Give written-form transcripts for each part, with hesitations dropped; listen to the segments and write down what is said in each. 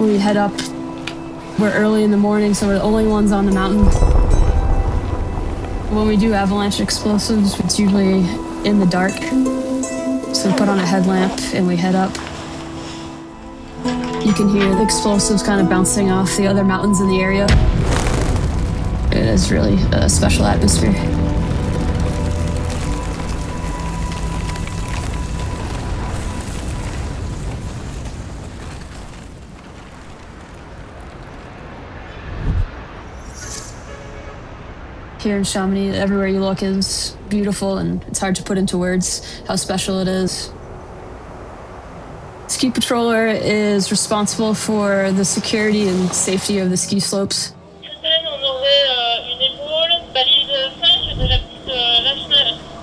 When we head up, we're early in the morning, so we're the only ones on the mountain. When we do avalanche explosives, it's usually in the dark. So we put on a headlamp and we head up. You can hear the explosives kind of bouncing off the other mountains in the area. It is really a special atmosphere. Here in Chamonix, everywhere you look is beautiful, and it's hard to put into words how special it is. Ski patroller is responsible for the security and safety of the ski slopes.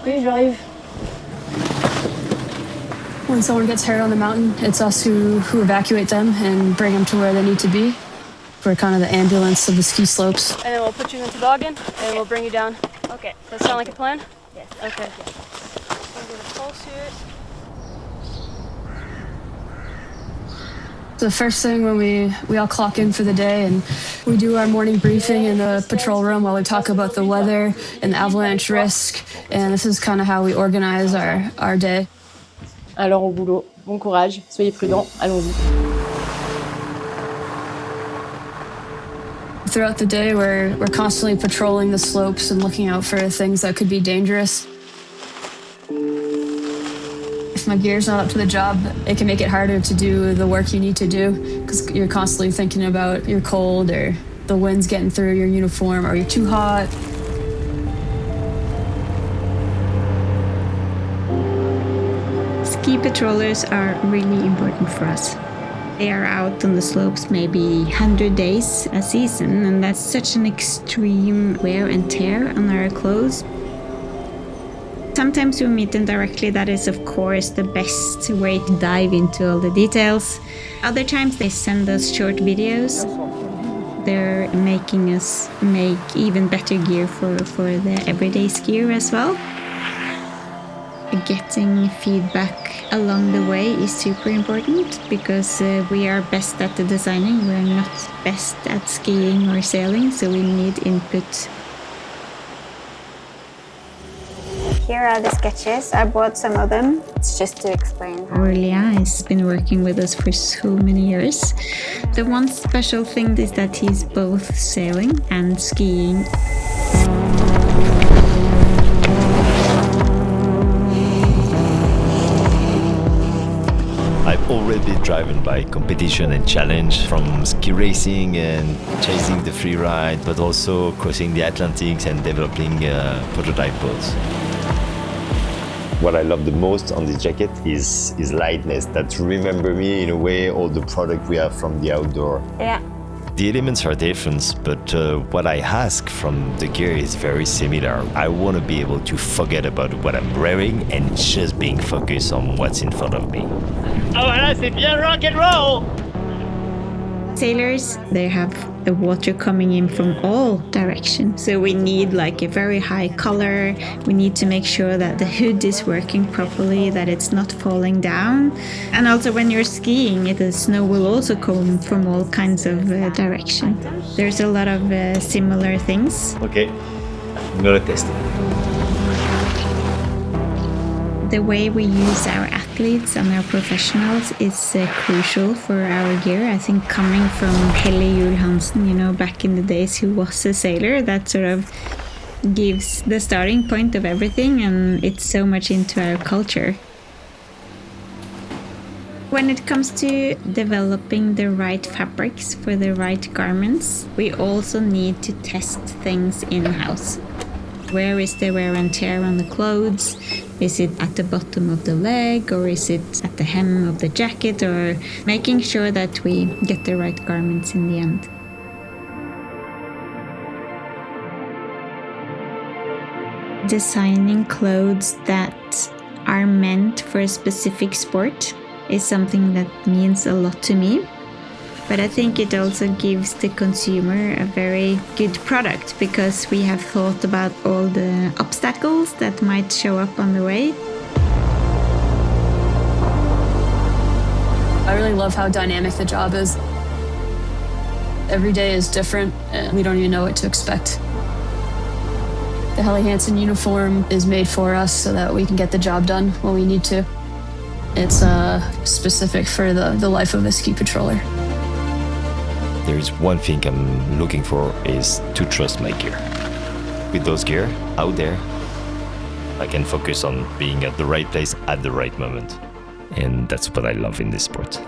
Oui, j'arrive. When someone gets hurt on the mountain, it's us who evacuate them and bring them to where they need to be. We're kind of the ambulance of the ski slopes. And then we'll put you in the toboggan and we'll bring you down. Okay. Does that sound like a plan? Yes. Okay. We'll do the pulse here. The first thing when we all clock in for the day, and we do our morning briefing in the patrol room while we talk about the weather and the avalanche risk. And this is kind of how we organize our day. Alors au boulot. Bon courage. Soyez prudents. Allons-y. Throughout the day, we're constantly patrolling the slopes and looking out for things that could be dangerous. If my gear's not up to the job, it can make it harder to do the work you need to do because you're constantly thinking about you're cold or the wind's getting through your uniform or you're too hot. Ski patrollers are really important for us. They are out on the slopes maybe 100 days a season, and that's such an extreme wear and tear on our clothes. Sometimes we meet them directly. That is, of course, the best way to dive into all the details. Other times they send us short videos. They're making us make even better gear for the everyday skier as well. Getting feedback along the way is super important because we are best at the designing. We're not best at skiing or sailing, so we need input. Here are the sketches. I bought some of them. It's just to explain. Aurélien has been working with us for so many years. The one special thing is that he's both sailing and skiing. I've already been driven by competition and challenge, from ski racing and chasing the freeride, but also crossing the Atlantic and developing prototype boats. What I love the most on this jacket is lightness. That remember me in a way all the product we have from the outdoor. Yeah. The elements are different, but what I ask from the gear is very similar. I want to be able to forget about what I'm wearing and just being focused on what's in front of me. Ah voilà, c'est bien rock and roll! Sailors, they have the water coming in from all directions. So we need like a very high color. We need to make sure that the hood is working properly, that it's not falling down. And also when you're skiing, the snow will also come from all kinds of direction. There's a lot of similar things. Okay, I'm gonna test it. The way we use our athletes and our professionals is crucial for our gear. I think coming from Helly Hansen, back in the days, who was a sailor, that sort of gives the starting point of everything, and it's so much into our culture. When it comes to developing the right fabrics for the right garments, we also need to test things in-house. Where is the wear and tear on the clothes? Is it at the bottom of the leg, or is it at the hem of the jacket, or making sure that we get the right garments in the end. Designing clothes that are meant for a specific sport is something that means a lot to me. But I think it also gives the consumer a very good product because we have thought about all the obstacles that might show up on the way. I really love how dynamic the job is. Every day is different, and we don't even know what to expect. The Helly Hansen uniform is made for us so that we can get the job done when we need to. It's specific for the life of a ski patroller. There is one thing I'm looking for is to trust my gear. With those gear out there, I can focus on being at the right place at the right moment. And that's what I love in this sport.